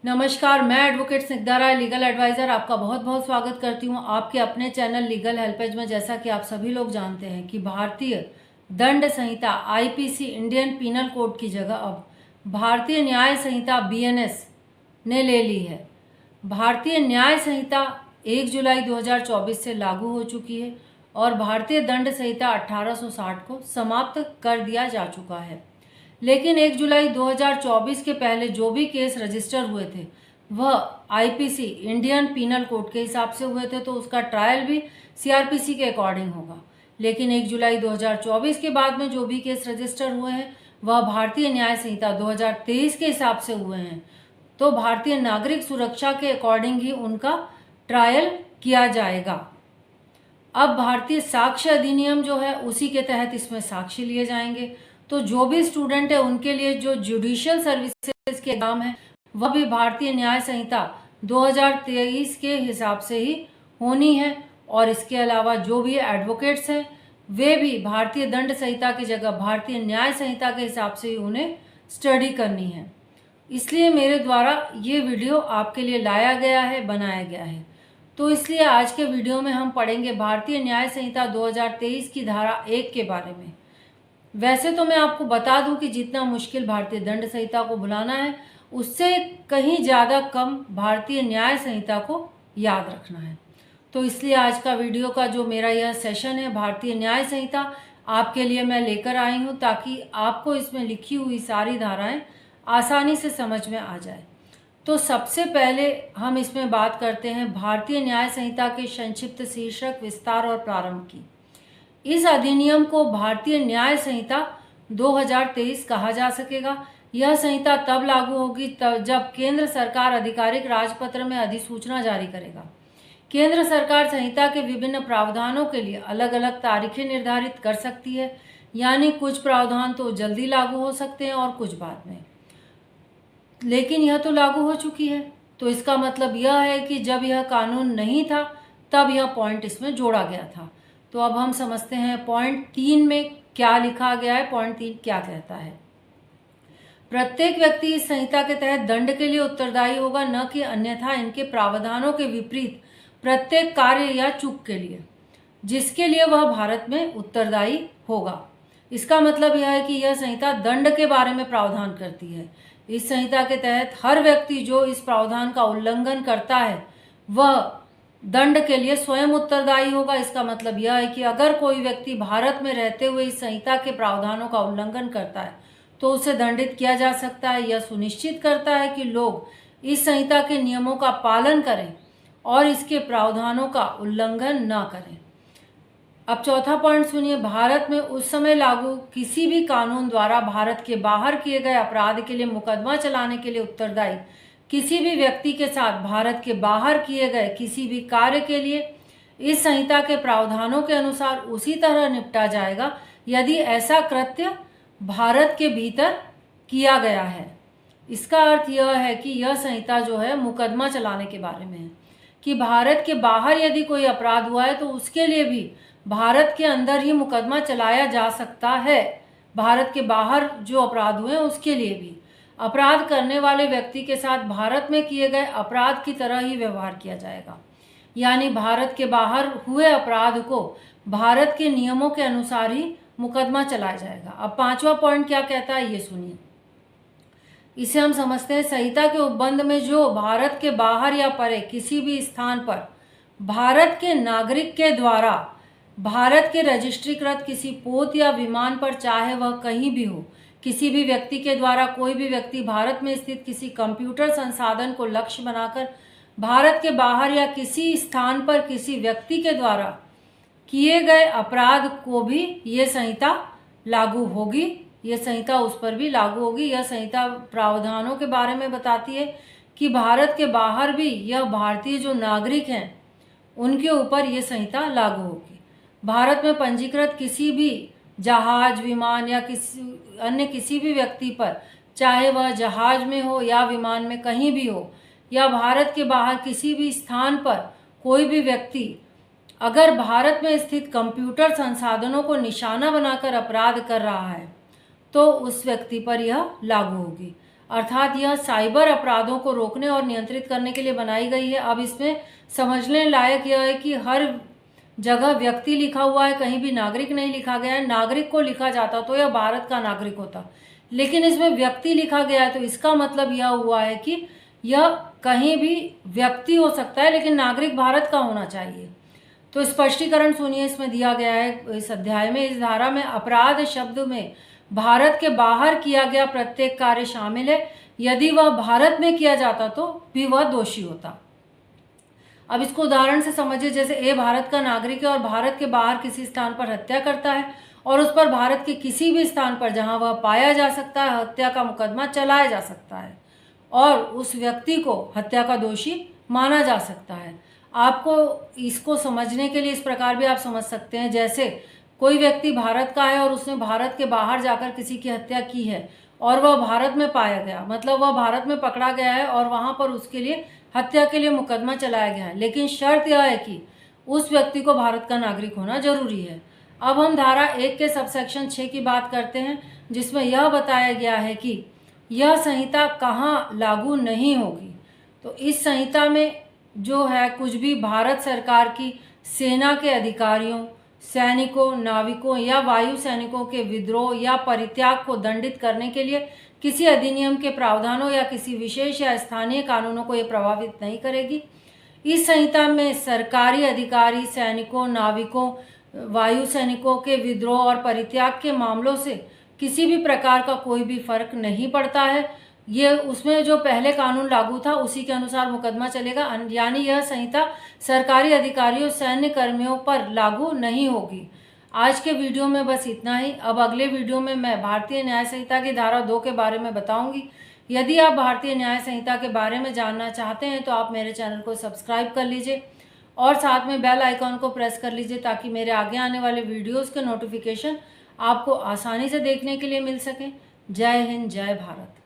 नमस्कार, मैं एडवोकेट स्निग्धा राय, legal adviser आपका बहुत बहुत स्वागत करती हूँ आपके अपने चैनल लीगल हेल्पेज में। जैसा कि आप सभी लोग जानते हैं कि भारतीय दंड संहिता आईपीसी इंडियन पीनल कोड की जगह अब भारतीय न्याय संहिता बीएनएस ने ले ली है। भारतीय न्याय संहिता 1 जुलाई 2024 से लागू हो चुकी है और भारतीय दंड संहिता 1860 को समाप्त कर दिया जा चुका है। लेकिन 1 जुलाई 2024 के पहले जो भी केस रजिस्टर हुए थे वह आईपीसी इंडियन पीनल कोड के हिसाब से हुए थे, तो उसका ट्रायल भी सीआरपीसी के अकॉर्डिंग होगा। लेकिन 1 जुलाई 2024 के बाद में जो भी केस रजिस्टर हुए हैं वह भारतीय न्याय संहिता 2023 के हिसाब से हुए हैं, तो भारतीय नागरिक सुरक्षा के अकॉर्डिंग ही उनका ट्रायल किया जाएगा। अब भारतीय साक्ष्य अधिनियम जो है उसी के तहत इसमें साक्ष्य लिए जाएंगे। तो जो भी स्टूडेंट है उनके लिए जो जुडिशियल सर्विसेज के एग्जाम है वह भी भारतीय न्याय संहिता 2023 के हिसाब से ही होनी है। और इसके अलावा जो भी एडवोकेट्स हैं वे भी भारतीय दंड संहिता की जगह भारतीय न्याय संहिता के हिसाब से ही उन्हें स्टडी करनी है। इसलिए मेरे द्वारा ये वीडियो आपके लिए लाया गया है, बनाया गया है। तो इसलिए आज के वीडियो में हम पढ़ेंगे भारतीय न्याय संहिता 2023 की धारा 1 के बारे में। वैसे तो मैं आपको बता दूं कि जितना मुश्किल भारतीय दंड संहिता को भुलाना है उससे कहीं ज़्यादा कम भारतीय न्याय संहिता को याद रखना है। तो इसलिए आज का वीडियो का जो मेरा यह सेशन है भारतीय न्याय संहिता आपके लिए मैं लेकर आई हूँ, ताकि आपको इसमें लिखी हुई सारी धाराएं आसानी से समझ में आ जाए। तो सबसे पहले हम इसमें बात करते हैं भारतीय न्याय संहिता के संक्षिप्त शीर्षक, विस्तार और प्रारंभ की। इस अधिनियम को भारतीय न्याय संहिता 2023 कहा जा सकेगा। यह संहिता तब लागू होगी जब केंद्र सरकार आधिकारिक राजपत्र में अधिसूचना जारी करेगा। केंद्र सरकार संहिता के विभिन्न प्रावधानों के लिए अलग अलग तारीखें निर्धारित कर सकती है, यानी कुछ प्रावधान तो जल्दी लागू हो सकते हैं और कुछ बाद में। लेकिन यह तो लागू हो चुकी है, तो इसका मतलब यह है कि जब यह कानून नहीं था तब यह पॉइंट इसमें जोड़ा गया था। तो अब हम समझते हैं पॉइंट 3 में क्या लिखा गया है। पॉइंट 3 क्या कहता है? प्रत्येक व्यक्ति इस संहिता के तहत दंड के लिए उत्तरदायी होगा, न कि अन्यथा इनके प्रावधानों के विपरीत प्रत्येक कार्य या चूक के लिए जिसके लिए वह भारत में उत्तरदायी होगा। इसका मतलब यह है कि यह संहिता दंड के बारे में प्रावधान करती है। इस संहिता के तहत हर व्यक्ति जो इस प्रावधान का उल्लंघन करता है वह दंड के लिए स्वयं उत्तरदायी होगा। इसका मतलब यह है कि अगर कोई व्यक्ति भारत में रहते हुए इस संहिता के प्रावधानों का उल्लंघन करता है तो उसे दंडित किया जा सकता है। यह सुनिश्चित करता है कि लोग इस संहिता के नियमों का पालन करें और इसके प्रावधानों का उल्लंघन न करें। अब चौथा पॉइंट सुनिए। भारत में उस समय लागू किसी भी कानून द्वारा भारत के बाहर किए गए अपराध के लिए मुकदमा चलाने के लिए उत्तरदायी किसी भी व्यक्ति के साथ भारत के बाहर किए गए किसी भी कार्य के लिए इस संहिता के प्रावधानों के अनुसार उसी तरह निपटा जाएगा यदि ऐसा कृत्य भारत के भीतर किया गया है। इसका अर्थ यह है कि यह संहिता जो है मुकदमा चलाने के बारे में है कि भारत के बाहर यदि कोई अपराध हुआ है तो उसके लिए भी भारत के अंदर ही मुकदमा चलाया जा सकता है। भारत के बाहर जो अपराध हुए हैं उसके लिए भी अपराध करने वाले व्यक्ति के साथ भारत में किए गए अपराध की तरह ही व्यवहार किया जाएगा, यानी भारत के बाहर हुए अपराध को भारत के नियमों के अनुसार ही मुकदमा चलाया जाएगा। अब पांचवा पॉइंट क्या कहता है ये सुनिए। इसे हम समझते हैं। संहिता के उपबंध में जो भारत के बाहर या परे किसी भी स्थान पर भारत के नागरिक के द्वारा भारत के रजिस्ट्रीकृत किसी पोत या विमान पर, चाहे वह कहीं भी हो, किसी भी व्यक्ति के द्वारा कोई भी व्यक्ति भारत में स्थित किसी कंप्यूटर संसाधन को लक्ष्य बनाकर भारत के बाहर या किसी स्थान पर किसी व्यक्ति के द्वारा किए गए अपराध को भी ये संहिता लागू होगी। ये संहिता उस पर भी लागू होगी। यह संहिता प्रावधानों के बारे में बताती है कि भारत के बाहर भी यह भारतीय जो नागरिक हैं उनके ऊपर ये संहिता लागू होगी। भारत में पंजीकृत किसी भी जहाज, विमान या किसी भी व्यक्ति पर, चाहे वह जहाज में हो या विमान में कहीं भी हो, या भारत के बाहर किसी भी स्थान पर कोई भी व्यक्ति अगर भारत में स्थित कंप्यूटर संसाधनों को निशाना बनाकर अपराध कर रहा है तो उस व्यक्ति पर यह लागू होगी। अर्थात यह साइबर अपराधों को रोकने और नियंत्रित करने के लिए बनाई गई है। अब इसमें समझने लायक यह है कि हर जगह व्यक्ति लिखा हुआ है, कहीं भी नागरिक नहीं लिखा गया है। नागरिक को लिखा जाता तो यह भारत का नागरिक होता, लेकिन इसमें व्यक्ति लिखा गया है, तो इसका मतलब यह हुआ है कि यह कहीं भी व्यक्ति हो सकता है, लेकिन नागरिक भारत का होना चाहिए। तो स्पष्टीकरण सुनिए, इसमें दिया गया है इस अध्याय में। इस धारा में अपराध शब्द में भारत के बाहर किया गया प्रत्येक कार्य शामिल है। यदि वह भारत में किया जाता तो भी वह दोषी होता। अब इसको उदाहरण से समझिए। जैसे ए भारत का नागरिक है और भारत के बाहर किसी स्थान पर हत्या करता है और उस पर भारत के किसी भी स्थान पर जहां वह पाया जा सकता है हत्या का मुकदमा चलाया जा सकता है और उस व्यक्ति को हत्या का दोषी माना जा सकता है। आपको इसको समझने के लिए इस प्रकार भी आप समझ सकते हैं, जैसे कोई व्यक्ति भारत का है और उसने भारत के बाहर जाकर किसी की हत्या की है और वह भारत में पाया गया, मतलब वह भारत में पकड़ा गया है और वहाँ पर उसके लिए हत्या के लिए मुकदमा चलाया गया है, लेकिन शर्त यह है कि उस व्यक्ति को भारत का नागरिक होना जरूरी है। अब हम धारा 1 के सबसेक्शन 6 की बात करते हैं, जिसमें यह बताया गया है कि यह संहिता कहाँ लागू नहीं होगी। तो इस संहिता में जो है कुछ भी भारत सरकार की सेना के अधिकारियों, सैनिकों, नाविकों या वायु सैनिकों के विद्रोह या परित्याग को दंडित करने के लिए किसी अधिनियम के प्रावधानों या किसी विशेष या स्थानीय कानूनों को यह प्रभावित नहीं करेगी। इस संहिता में सरकारी अधिकारी, सैनिकों, नाविकों, वायु सैनिकों के विद्रोह और परित्याग के मामलों से किसी भी प्रकार का कोई भी फर्क नहीं पड़ता है। ये उसमें जो पहले कानून लागू था उसी के अनुसार मुकदमा चलेगा, यानी यह संहिता सरकारी अधिकारियों, सैन्य कर्मियों पर लागू नहीं होगी। आज के वीडियो में बस इतना ही। अब अगले वीडियो में मैं भारतीय न्याय संहिता की धारा 2 के बारे में बताऊंगी। यदि आप भारतीय न्याय संहिता के बारे में जानना चाहते हैं तो आप मेरे चैनल को सब्सक्राइब कर लीजिए और साथ में बेल आइकॉन को प्रेस कर लीजिए ताकि मेरे आगे आने वाले वीडियोज़ के नोटिफिकेशन आपको आसानी से देखने के लिए मिल सकें। जय हिंद, जय भारत।